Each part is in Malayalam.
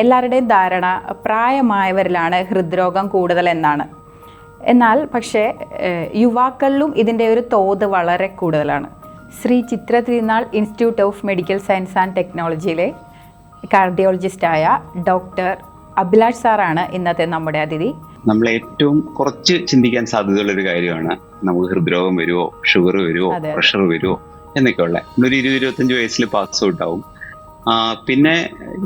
എല്ലാവരുടെയും ധാരണ പ്രായമായവരിലാണ് ഹൃദ്രോഗം കൂടുതലെന്നാണ്. എന്നാൽ പക്ഷേ യുവാക്കളിലും ഇതിൻ്റെ ഒരു തോത് വളരെ കൂടുതലാണ്. Shri Chitra Thirunal Institute of Medical Science and ടെക്നോളജിയിലെ കാർഡിയോളജിസ്റ്റായ ഡോക്ടർ അഭിലാഷ് സാറാണ് ഇന്നത്തെ നമ്മുടെ അതിഥി. നമ്മൾ ഏറ്റവും കുറച്ച് ചിന്തിക്കാൻ സാധ്യതയുള്ള ഒരു കാര്യമാണ് നമുക്ക് ഹൃദ്രോഗം വരുമോ, ഷുഗർ വരുമോ, പ്രഷർ വരുമോ എന്നൊക്കെയുള്ള. ഒരു 20-25 വയസ്സിൽ പാസ് ഔട്ട് ആവും. പിന്നെ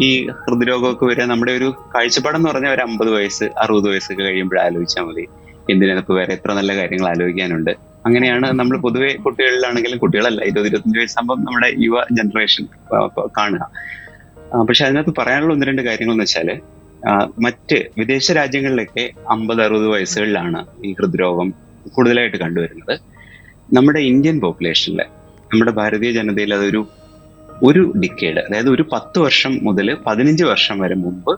ഈ ഹൃദ്രോഗമൊക്കെ വരിക നമ്മുടെ ഒരു കാഴ്ചപ്പാടെന്ന് പറഞ്ഞാൽ ഒരു 50 വയസ്സ് 60 വയസ്സൊക്കെ കഴിയുമ്പോൾ ആലോചിച്ചാൽ മതി. എന്തിനൊക്കെ വേറെ എത്ര നല്ല കാര്യങ്ങൾ ആലോചിക്കാനുണ്ട്. അങ്ങനെയാണ് നമ്മൾ പൊതുവെ കുട്ടികളിലാണെങ്കിലും, കുട്ടികളല്ല 20-25 വയസ്സാകുമ്പോൾ നമ്മുടെ യുവ ജനറേഷൻ കാണുക. പക്ഷെ അതിനകത്ത് പറയാനുള്ള 1-2 കാര്യങ്ങൾ എന്ന് വെച്ചാൽ, മറ്റ് വിദേശ രാജ്യങ്ങളിലൊക്കെ 50-60 വയസ്സുകളിലാണ് ഈ ഹൃദ്രോഗം കൂടുതലായിട്ട് കണ്ടുവരുന്നത്. നമ്മുടെ ഇന്ത്യൻ പോപ്പുലേഷനിൽ, നമ്മുടെ ഭാരതീയ ജനതയിൽ ഒരു ഡിക്കേഡ്, അതായത് ഒരു 10 വർഷം മുതൽ 15 വർഷം വരെ മുമ്പ്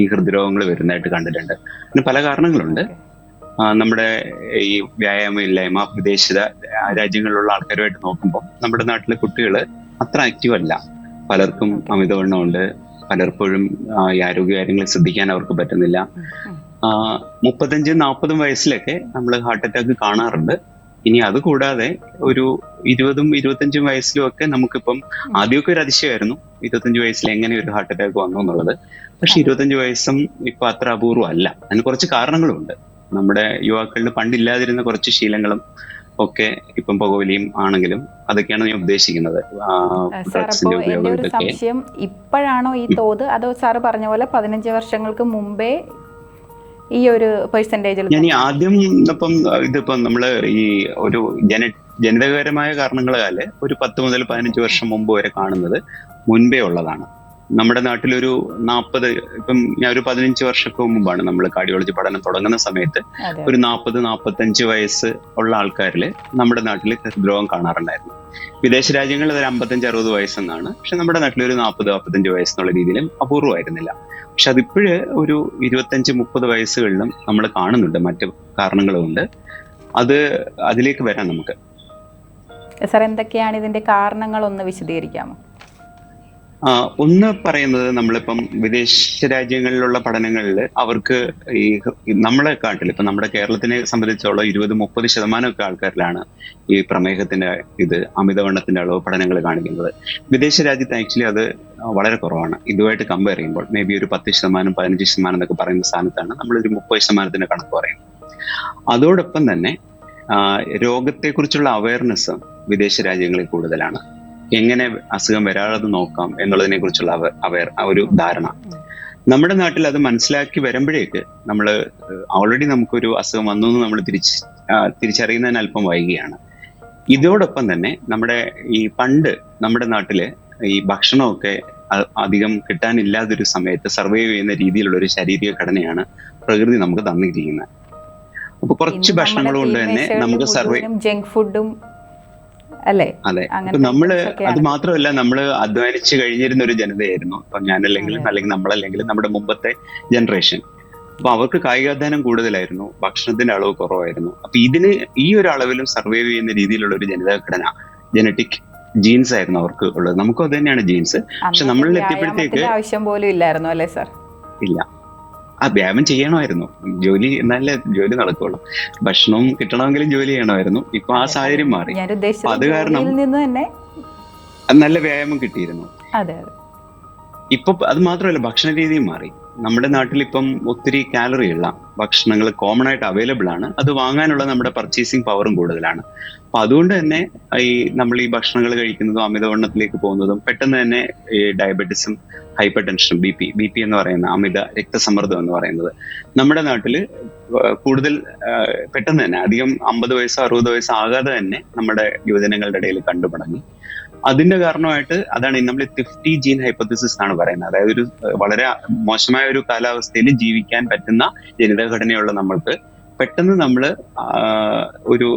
ഈ ഹൃദ്രോഗങ്ങൾ വരുന്നതായിട്ട് കണ്ടിട്ടുണ്ട്. അതിന് പല കാരണങ്ങളുണ്ട്. നമ്മുടെ ഈ വ്യായാമം ഇല്ലായ്മ, വിദേശ രാജ്യങ്ങളിലുള്ള ആൾക്കാരുമായിട്ട് നോക്കുമ്പോൾ നമ്മുടെ നാട്ടിലെ കുട്ടികൾ അത്ര ആക്റ്റീവ് അല്ല. പലർക്കും അമിതവണ്ണമുണ്ട്, പലർപ്പോഴും ഈ ആരോഗ്യ കാര്യങ്ങൾ ശ്രദ്ധിക്കാൻ അവർക്ക് പറ്റുന്നില്ല. 35-40 വയസ്സിലൊക്കെ നമ്മൾ ഹാർട്ട് അറ്റാക്ക് കാണാറുണ്ട്. ഇനി അത് കൂടാതെ ഒരു 20-25 വയസ്സിലും ഒക്കെ നമുക്കിപ്പം ആദ്യമൊക്കെ ഒരു അതിശയമായിരുന്നു 25 വയസ്സിൽ എങ്ങനെ ഒരു ഹാർട്ട് അറ്റാക്ക് വന്നു എന്നുള്ളത്. പക്ഷെ 25 വയസ്സും ഇപ്പൊ അത്ര അപൂർവം അല്ല. അതിന് കുറച്ച് കാരണങ്ങളുണ്ട്. നമ്മുടെ യുവാക്കളിൽ പണ്ടില്ലാതിരുന്ന കുറച്ച് ശീലങ്ങളും ഒക്കെ ഇപ്പം പുകവലിയും ആണെങ്കിലും അതൊക്കെയാണ് ഞാൻ ഉദ്ദേശിക്കുന്നത്. സംശയം, ഇപ്പോഴാണോ ഈ തോത്, അതോ സാറ് പറഞ്ഞ പോലെ 15 വർഷങ്ങൾക്ക് മുമ്പേ ഈ ഒരു പെർസെന്റേജിൽ? ഞാൻ ആദ്യം ഇതിപ്പം നമ്മള് ഈ ഒരു ജനിതകപരമായ കാരണങ്ങളാല് ഒരു 10 മുതൽ 15 വർഷം മുമ്പ് വരെ കാണുന്നത് മുൻപേ ഉള്ളതാണ്. നമ്മുടെ നാട്ടിലൊരു 40, ഇപ്പം ഞാൻ ഒരു 15 വർഷങ്ങൾക്ക് മുമ്പാണ് നമ്മൾ കാർഡിയോളജി പഠനം തുടങ്ങുന്ന സമയത്ത് ഒരു 40-45 വയസ്സ് ഉള്ള ആൾക്കാരിൽ നമ്മുടെ നാട്ടിൽ ഹൃദ്രോഗം കാണാറുണ്ടായിരുന്നു. വിദേശ രാജ്യങ്ങളിൽ അതൊരു 55-60 വയസ്സെന്നാണ്. പക്ഷെ നമ്മുടെ നാട്ടിൽ ഒരു 40-45 വയസ്സെന്നുള്ള രീതിയിലും അപൂർവമായിരുന്നില്ല. പക്ഷെ അതിപ്പോഴ് ഒരു 25-30 വയസ്സുകളിലും നമ്മൾ കാണുന്നുണ്ട്. മറ്റ് കാരണങ്ങളുമുണ്ട്. അതിലേക്ക് വരാം നമുക്ക്. സാർ, എന്തൊക്കെയാണ് ഇതിന്റെ കാരണങ്ങൾ ഒന്ന് വിശദീകരിക്കാമോ? ഒന്ന് പറയുന്നത്, നമ്മളിപ്പം വിദേശ രാജ്യങ്ങളിലുള്ള പഠനങ്ങളിൽ അവർക്ക് ഈ നമ്മളെ കാട്ടിൽ, ഇപ്പം നമ്മുടെ കേരളത്തിനെ സംബന്ധിച്ചോളം 20-30% ഒക്കെ ആൾക്കാരിലാണ് ഈ പ്രമേഹത്തിന്റെ അമിതവണ്ണത്തിന്റെ അളവ് പഠനങ്ങൾ കാണിക്കുന്നത്. വിദേശ രാജ്യത്ത് ആക്ച്വലി അത് വളരെ കുറവാണ്. ഇതുമായിട്ട് കമ്പയർ ചെയ്യുമ്പോൾ മേ ബി ഒരു 10%, 15% എന്നൊക്കെ പറയുന്ന സ്ഥാനത്താണ് നമ്മളൊരു 30% കണക്ക് പറയുന്നത്. അതോടൊപ്പം തന്നെ രോഗത്തെക്കുറിച്ചുള്ള അവയർനെസ് വിദേശ രാജ്യങ്ങളിൽ കൂടുതലാണ്. എങ്ങനെ അസുഖം വരാതെ നോക്കാം എന്നുള്ളതിനെ കുറിച്ചുള്ള ഒരു ധാരണ. നമ്മുടെ നാട്ടിൽ അത് മനസ്സിലാക്കി വരുമ്പോഴേക്ക് നമ്മൾ ഓൾറെഡി നമുക്കൊരു അസുഖം വന്നു എന്ന് നമ്മൾ തിരിച്ചറിയുന്നതിന് അല്പം വൈകിയാണ്. ഇതോടൊപ്പം തന്നെ പണ്ട് നമ്മുടെ നാട്ടില് ഈ ഭക്ഷണമൊക്കെ അധികം കിട്ടാനില്ലാതൊരു സമയത്ത് സർവൈവ് ചെയ്യുന്ന രീതിയിലുള്ള ഒരു ശാരീരിക ഘടനയാണ് പ്രകൃതി നമുക്ക് തന്നിരിക്കുന്നത്. അപ്പൊ കുറച്ച് ഭക്ഷണങ്ങൾ കൊണ്ട് തന്നെ നമുക്ക് ജങ്ക് ഫുഡും അല്ലേ? അതെ. അപ്പൊ അത് മാത്രമല്ല, നമ്മൾ അധ്വാനിച്ച് കഴിഞ്ഞിരുന്ന ഒരു ജനതയായിരുന്നു. അപ്പൊ ഞാനല്ലെങ്കിലും അല്ലെങ്കിൽ നമ്മളല്ലെങ്കിലും നമ്മുടെ മുമ്പത്തെ ജനറേഷൻ. അപ്പൊ അവർക്ക് കായികാധ്വാനം കൂടുതലായിരുന്നു, ഭക്ഷണത്തിന്റെ അളവ് കുറവായിരുന്നു. അപ്പൊ ഈ ഒരു അളവിലും സർവൈവ് ചെയ്യുന്ന രീതിയിലുള്ള ഒരു ജനിതഘടന, ജനറ്റിക് ജീൻസ് ആയിരുന്നു അവർക്ക് ഉള്ളത്. നമുക്കും അത് തന്നെയാണ് ജീൻസ്. പക്ഷെ നമ്മളിൽ എത്തിയപ്പോഴത്തേക്ക് ആവശ്യം പോലും ഇല്ലായിരുന്നു അല്ലേ സാർ? ഇല്ല. വ്യായാമം ചെയ്യണമായിരുന്നു, ജോലി എന്നാലേ ജോലി നടക്കുള്ളൂ. ഭക്ഷണവും കിട്ടണമെങ്കിലും ജോലി ചെയ്യണമായിരുന്നു. ഇപ്പൊ ആ സാഹചര്യം മാറി. അത് കാരണം നല്ല വ്യായാമം കിട്ടിയിരുന്നു. ഇപ്പൊ അത് മാത്രമല്ല, ഭക്ഷണ രീതിയും മാറി. നമ്മുടെ നാട്ടിൽ ഇപ്പം ഒത്തിരി കാലറിയുള്ള ഭക്ഷണങ്ങൾ കോമൺ ആയിട്ട് അവൈലബിൾ ആണ്. അത് വാങ്ങാനുള്ള നമ്മുടെ പർച്ചേസിങ് പവറും കൂടുതലാണ്. അപ്പൊ അതുകൊണ്ട് തന്നെ നമ്മൾ ഈ ഭക്ഷണങ്ങൾ കഴിക്കുന്നതും അമിതവണ്ണത്തിലേക്ക് പോകുന്നതും പെട്ടെന്ന് തന്നെ ഈ ഡയബറ്റീസും ഹൈപ്പർ ടെൻഷനും ബി പി എന്ന് പറയുന്ന അമിത രക്തസമ്മർദ്ദം എന്ന് പറയുന്നത് നമ്മുടെ നാട്ടിൽ കൂടുതൽ പെട്ടെന്ന് തന്നെ അധികം 50 വയസ്സോ 60 വയസ്സോ ആകാതെ തന്നെ നമ്മുടെ യുവജനങ്ങളുടെ ഇടയിൽ കണ്ടുപടങ്ങി. അതിന്റെ കാരണമായിട്ട് അതാണ് നമ്മൾ 50 ജീൻ ഹൈപ്പോത്തസിസ് എന്നാണ് പറയുന്നത്. അതായത് ഒരു വളരെ മോശമായ ഒരു കാലാവസ്ഥയിൽ ജീവിക്കാൻ പറ്റുന്ന ജനിതഘടനയുള്ള നമ്മൾക്ക് പെട്ടെന്ന് നമ്മൾ ഒരു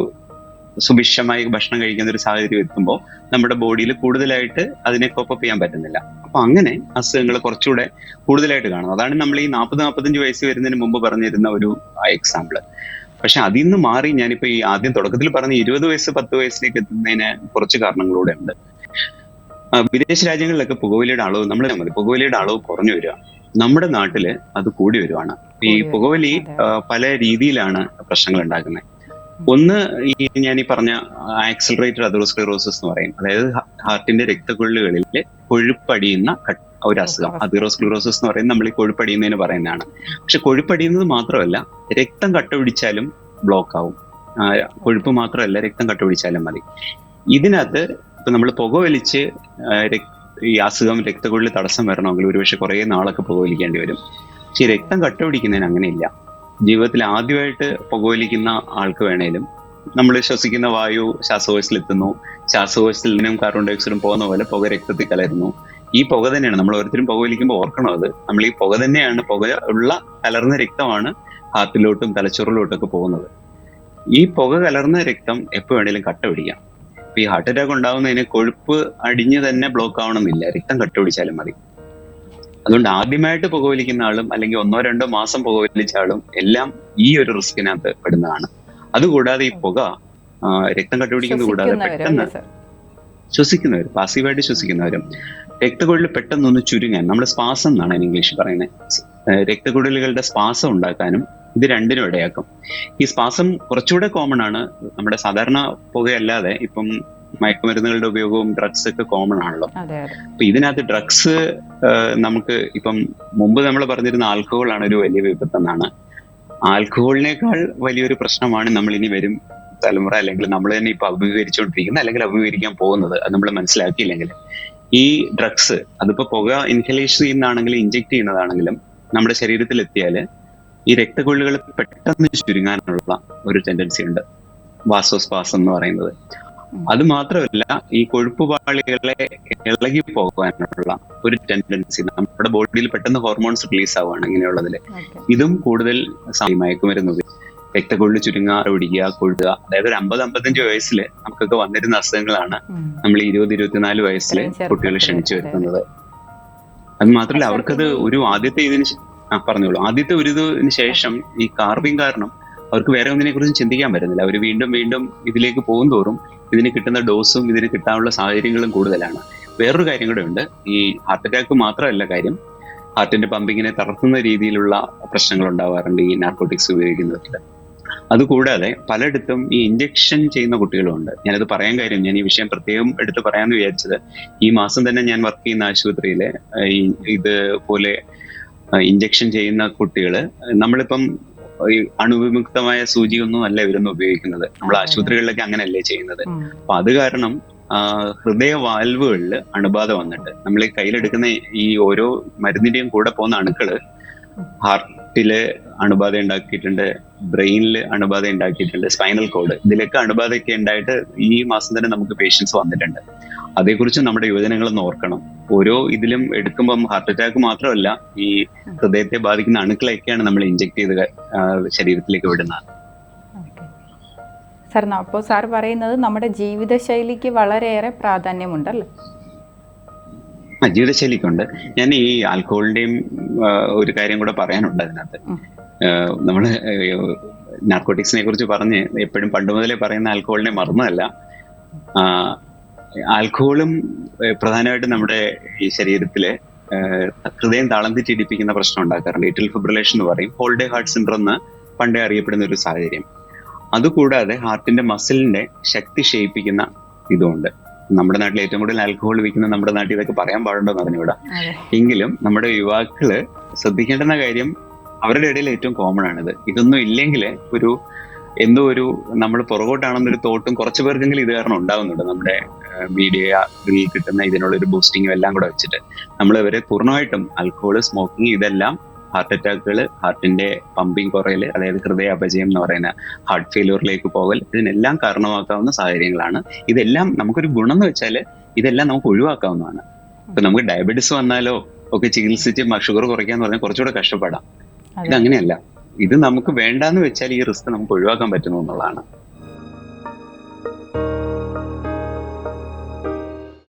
സുഭിക്ഷമായി ഭക്ഷണം കഴിക്കുന്ന ഒരു സാഹചര്യം എത്തുമ്പോൾ നമ്മുടെ ബോഡിയിൽ കൂടുതലായിട്ട് അതിനെ കോപ്പപ്പ് ചെയ്യാൻ പറ്റുന്നില്ല. അപ്പൊ അങ്ങനെ അസുഖങ്ങൾ കുറച്ചുകൂടെ കൂടുതലായിട്ട് കാണും. അതാണ് നമ്മൾ ഈ 40-45 വയസ്സ് വരുന്നതിന് മുമ്പ് പറഞ്ഞിരുന്ന ഒരു എക്സാമ്പിള്. പക്ഷെ അതിൽ നിന്ന് മാറി ഞാനിപ്പോ ഈ ആദ്യം തുടക്കത്തിൽ പറഞ്ഞ 20 വയസ്സ് 10 വയസ്സിലേക്ക് എത്തുന്നതിന് കുറച്ച് കാരണങ്ങളൂടെ ഉണ്ട്. വിദേശ രാജ്യങ്ങളിലൊക്കെ പുകവലിയുടെ അളവ് പുകവലിയുടെ അളവ് കുറഞ്ഞു വരിക. നമ്മുടെ നാട്ടില് അത് കൂടി വരുവാണ്. ഈ പുകവലി പല രീതിയിലാണ് പ്രശ്നങ്ങൾ ഉണ്ടാക്കുന്നത്. ഒന്ന്, ഞാൻ ഈ പറഞ്ഞ ആക്സിലറേറ്റഡ് അതീറോസ്ക്ലെറോസിസ് എന്ന് പറയും. അതായത് ഹാർട്ടിന്റെ രക്തക്കൊള്ളുകളിൽ കൊഴുപ്പടിയുന്ന ഒരു അസുഖം. അതീറോസ്ക്ലെറോസിസ് എന്ന് പറയുന്നത് നമ്മൾ ഈ കൊഴുപ്പടിയുന്നതിന് പറയുന്നതാണ്. പക്ഷെ കൊഴുപ്പടിയുന്നത് മാത്രമല്ല, രക്തം കട്ട പിടിച്ചാലും ബ്ലോക്ക് ആവും. കൊഴുപ്പ് മാത്രമല്ല, രക്തം കട്ട പിടിച്ചാലും മതി. ഇതിനകത്ത് ഇപ്പൊ നമ്മൾ പുകവലിച്ച് ഈ അസുഖം രക്തക്കൊള്ളിൽ തടസ്സം വരണമെങ്കിൽ ഒരുപക്ഷെ കുറെ നാളൊക്കെ പുകവലിക്കേണ്ടി വരും. പക്ഷെ രക്തം കട്ട പിടിക്കുന്നതിന് അങ്ങനെയില്ല. ജീവിതത്തിൽ ആദ്യമായിട്ട് പുകവലിക്കുന്ന ആൾക്ക് വേണേലും നമ്മൾ ശ്വസിക്കുന്ന വായു ശ്വാസകോശത്തിലെത്തുന്നു, ശ്വാസകോശത്തിൽ നിന്നും കാർബൺ ഡൈ ഓക്സൈഡും പോകുന്ന പോലെ പുക രക്തത്തിൽ കലരുന്നു. ഈ പുക തന്നെയാണ് നമ്മൾ ഓരോരുത്തരും പുകവലിക്കുമ്പോൾ ഓർക്കണം, അത് നമ്മൾ ഈ പുക തന്നെയാണ്, പുക ഉള്ള കലർന്ന രക്തമാണ് ഹാർട്ടിലോട്ടും തലച്ചോറിലോട്ടും ഒക്കെ പോകുന്നത്. ഈ പുക കലർന്ന രക്തം എപ്പോൾ വേണേലും കട്ട പിടിക്കാം. ഇപ്പൊ ഈ ഹാർട്ട് അറ്റാക്ക് ഉണ്ടാകുന്നതിന് കൊഴുപ്പ് അടിഞ്ഞ് തന്നെ ബ്ലോക്ക് ആവണമെന്നില്ല, രക്തം കട്ട പിടിച്ചാലും മതി. അതുകൊണ്ട് ആദ്യമായിട്ട് പുകവലിക്കുന്ന ആളും അല്ലെങ്കിൽ 1-2 മാസം പുകവലിച്ച ആളും എല്ലാം ഈ ഒരു റിസ്കിനകത്ത് പെടുന്നതാണ്. അതുകൂടാതെ ഈ പുക രക്തം കട്ടുപിടിക്കുന്നത് കൂടാതെ പെട്ടെന്ന് ശ്വസിക്കുന്നവരും, പാസീവായിട്ട് ശ്വസിക്കുന്നവരും, രക്തക്കുഴൽ പെട്ടെന്നൊന്ന് ചുരുങ്ങാൻ, നമ്മൾ സ്പാസം എന്നാണ് ഇംഗ്ലീഷ് പറയുന്നത്, രക്തക്കുഴലുകളുടെ സ്പാസം ഉണ്ടാക്കാനും ഇത് രണ്ടിനും ഇടയാക്കും. ഈ സ്പാസം കുറച്ചുകൂടെ കോമൺ ആണ്. നമ്മുടെ സാധാരണ പുകയല്ലാതെ ഇപ്പം മയക്കുമരുന്നുകളുടെ ഉപയോഗവും ഡ്രഗ്സ് ഒക്കെ കോമൺ ആണല്ലോ. അപ്പൊ ഇതിനകത്ത് ഡ്രഗ്സ് നമുക്ക് ഇപ്പം മുമ്പ് നമ്മൾ പറഞ്ഞിരുന്ന ആൽക്കഹോൾ ആണ് ഒരു വലിയ വിപത്തെന്നാണ്. ആൽക്കഹോളിനേക്കാൾ വലിയൊരു പ്രശ്നമാണ് നമ്മൾ ഇനി വരും തലമുറ, അല്ലെങ്കിൽ നമ്മൾ തന്നെ ഇപ്പൊ അഭിമുഖീകരിച്ചുകൊണ്ടിരിക്കുന്നത്, അല്ലെങ്കിൽ അഭിമുഖീകരിക്കാൻ പോകുന്നത്. അത് നമ്മൾ മനസ്സിലാക്കിയില്ലെങ്കിൽ ഈ ഡ്രഗ്സ്, അതിപ്പോ പുക ഇൻഹലേഷൻ ചെയ്യുന്നതാണെങ്കിലും ഇഞ്ചെക്ട് ചെയ്യുന്നതാണെങ്കിലും നമ്മുടെ ശരീരത്തിൽ എത്തിയാല് ഈ രക്തക്കൊള്ളുകൾ പെട്ടെന്ന് ചുരുങ്ങാനുള്ള ഒരു ടെൻഡൻസി ഉണ്ട്, വാസോസ്പാസം എന്ന് പറയുന്നത്. അത് മാത്രമല്ല, ഈ കൊഴുപ്പ് പാളികളെ ഇളകി പോകാനുള്ള ഒരു ടെൻഡൻസി, നമ്മുടെ ബോഡിയിൽ പെട്ടെന്ന് ഹോർമോൺസ് റിലീസ് ആവുകയാണ് ഇങ്ങനെയുള്ളതില്. ഇതും കൂടുതൽ മയക്കുമരുന്ന് രക്തക്കൊള്ളു ചുരുങ്ങാറ് പിടിക്കുക, കൊഴുക. അതായത് ഒരു 50-55 വയസ്സിൽ നമുക്കൊക്കെ വന്നിരുന്ന അസുഖങ്ങളാണ് നമ്മൾ 20-24 വയസ്സില് കുട്ടികൾ ക്ഷണിച്ചു വരുത്തുന്നത്. അത് മാത്രമല്ല, അവർക്കത് ഒരു ആദ്യത്തെ ഒരു ഇതിന് ശേഷം ഈ കാർവിംഗ് കാരണം അവർക്ക് വേറെ ഒന്നിനെ കുറിച്ചും ചിന്തിക്കാൻ പറ്റുന്നില്ല. അവർ വീണ്ടും വീണ്ടും ഇതിലേക്ക് പോകും തോറും ഇതിന് കിട്ടുന്ന ഡോസും ഇതിന് കിട്ടാനുള്ള സാഹചര്യങ്ങളും കൂടുതലാണ്. വേറൊരു കാര്യം കൂടെ ഉണ്ട്. ഈ ഹാർട്ട് അറ്റാക്ക് മാത്രമല്ല കാര്യം, ഹാർട്ടിന്റെ പമ്പിങ്ങിനെ തളർത്തുന്ന രീതിയിലുള്ള പ്രശ്നങ്ങൾ ഉണ്ടാവാറുണ്ട് ഈ നാർക്കോട്ടിക്സ് ഉപയോഗിക്കുന്നതിൽ. അതുകൂടാതെ പലയിടത്തും ഈ ഇഞ്ചക്ഷൻ ചെയ്യുന്ന കുട്ടികളുമുണ്ട്. ഞാനത് പറയാൻ കാര്യം, ഞാൻ ഈ വിഷയം പ്രത്യേകം എടുത്ത് പറയാമെന്ന് വിചാരിച്ചത്, ഈ മാസം തന്നെ ഞാൻ വർക്ക് ചെയ്യുന്ന ആശുപത്രിയിലെ ഇതുപോലെ ഇഞ്ചക്ഷൻ ചെയ്യുന്ന കുട്ടികള്, നമ്മളിപ്പം ഈ അണുവിമുക്തമായ സൂചിയൊന്നും അല്ല ഇവരൊന്നും ഉപയോഗിക്കുന്നത്. നമ്മൾ ആശുപത്രികളിലൊക്കെ അങ്ങനെയല്ലേ ചെയ്യുന്നത്. അപ്പൊ അത് കാരണം ഹൃദയ വാൽവുകളിൽ അണുബാധ വന്നിട്ട് നമ്മൾ ഈ കയ്യിലെടുക്കുന്ന ഈ ഓരോ മരുന്നിന്റെയും കൂടെ പോകുന്ന അണുക്കള് ഹാർട്ടില് അണുബാധ ഉണ്ടാക്കിയിട്ടുണ്ട്, ബ്രെയിനിൽ അണുബാധ ഉണ്ടാക്കിയിട്ടുണ്ട്, സ്പൈനൽ കോഡ്, ഇതിലൊക്കെ അണുബാധയൊക്കെ ഉണ്ടായിട്ട് ഈ മാസം തന്നെ നമുക്ക് പേഷ്യൻസ് വന്നിട്ടുണ്ട്. അതേക്കുറിച്ച് നമ്മുടെ യുവജനങ്ങളൊന്ന് ഓർക്കണം. ഓരോ ഇതിലും എടുക്കുമ്പം ഹാർട്ട് അറ്റാക്ക് മാത്രമല്ല, ഈ ഹൃദയത്തെ ബാധിക്കുന്ന അണുക്കളൊക്കെയാണ് നമ്മൾ ഇഞ്ചെക്ട് ചെയ്ത് ശരീരത്തിലേക്ക് വിടുന്നത്. സാർ, അപ്പോൾ സാർ പറയുന്നത് നമ്മുടെ ജീവിതശൈലിക്ക് വളരെയേറെ പ്രാധാന്യമുണ്ടല്ലേ? ജീവിതശൈലിക്കുണ്ട്. ഞാൻ ഈ ആൽക്കഹോളിന്റെയും ഒരു കാര്യം കൂടെ പറയാനുണ്ട് അതിനകത്ത്. നമ്മള് നാർക്കോട്ടിക്സിനെ കുറിച്ച് പറഞ്ഞ് എപ്പോഴും പണ്ട് മുതലേ പറയുന്ന ആൽക്കഹോളിനെ മറന്നതല്ല. ആൽക്കഹോളും പ്രധാനമായിട്ടും നമ്മുടെ ഈ ശരീരത്തില് ഹൃദയം താളം തെറ്റിടിപ്പിക്കുന്ന പ്രശ്നം ഉണ്ടാക്കാറുണ്ട്. ഏട്രിയൽ ഫിബ്രിലേഷൻ എന്ന് പറയും, ഹോൾഡേ ഹാർട്ട് സിൻഡ്രോം എന്ന് പണ്ടേ അറിയപ്പെടുന്ന ഒരു സാഹചര്യം. അതുകൂടാതെ ഹാർട്ടിന്റെ മസിലിന്റെ ശക്തി ക്ഷയിപ്പിക്കുന്ന ഇതുമുണ്ട്. നമ്മുടെ നാട്ടിൽ ഏറ്റവും കൂടുതൽ ആൽക്കഹോൾ വിൽക്കുന്ന നമ്മുടെ നാട്ടിൽ, ഇതൊക്കെ പറയാൻ പാടുണ്ടോന്ന് അറിഞ്ഞൂടാ. എങ്കിലും നമ്മുടെ യുവാക്കള് ശ്രദ്ധിക്കേണ്ടുന്ന കാര്യം, അവരുടെ ഇടയിൽ ഏറ്റവും കോമൺ ആണിത്. ഇതൊന്നും ഇല്ലെങ്കിൽ എന്തോ ഒരു നമ്മൾ പുറകോട്ടാണെന്നൊരു തോട്ടും കുറച്ചു പേർക്കെങ്കിലും ഇത് കാരണം ഉണ്ടാകുന്നുണ്ട്. നമ്മുടെ മീഡിയയിൽ കിട്ടുന്ന ഇതിനുള്ളൊരു ബൂസ്റ്റിങ്ങും എല്ലാം കൂടെ വെച്ചിട്ട് നമ്മൾ ഇവരെ പൂർണ്ണമായിട്ടും ആൽക്കഹോൾ, സ്മോക്കിംഗ്, ഇതെല്ലാം ഹാർട്ട് അറ്റാക്കുകൾ, ഹാർട്ടിന്റെ പമ്പിങ് കുറയൽ, അതായത് ഹൃദയ അപചയം എന്ന് പറയുന്ന ഹാർട്ട് ഫെയിലിയറിലേക്ക് പോകൽ, ഇതിനെല്ലാം കാരണമാക്കാവുന്ന സാഹചര്യങ്ങളാണ്. ഇതെല്ലാം നമുക്കൊരു ഗുണം എന്ന് വെച്ചാൽ ഇതെല്ലാം നമുക്ക് ഒഴിവാക്കാവുന്നതാണ്. ഇപ്പൊ നമുക്ക് ഡയബറ്റീസ് വന്നാലോ ഒക്കെ ചികിത്സിച്ച് ഷുഗർ കുറയ്ക്കാന്ന് പറഞ്ഞാൽ കുറച്ചുകൂടെ കഷ്ടപ്പെടാം. ഇതങ്ങനെയല്ല. ഇത് നമുക്ക് വേണ്ടാന്ന് വെച്ചാൽ ഈ റിസ്ക് നമുക്ക് ഒഴിവാക്കാൻ പറ്റുന്നു എന്നുള്ളതാണ്.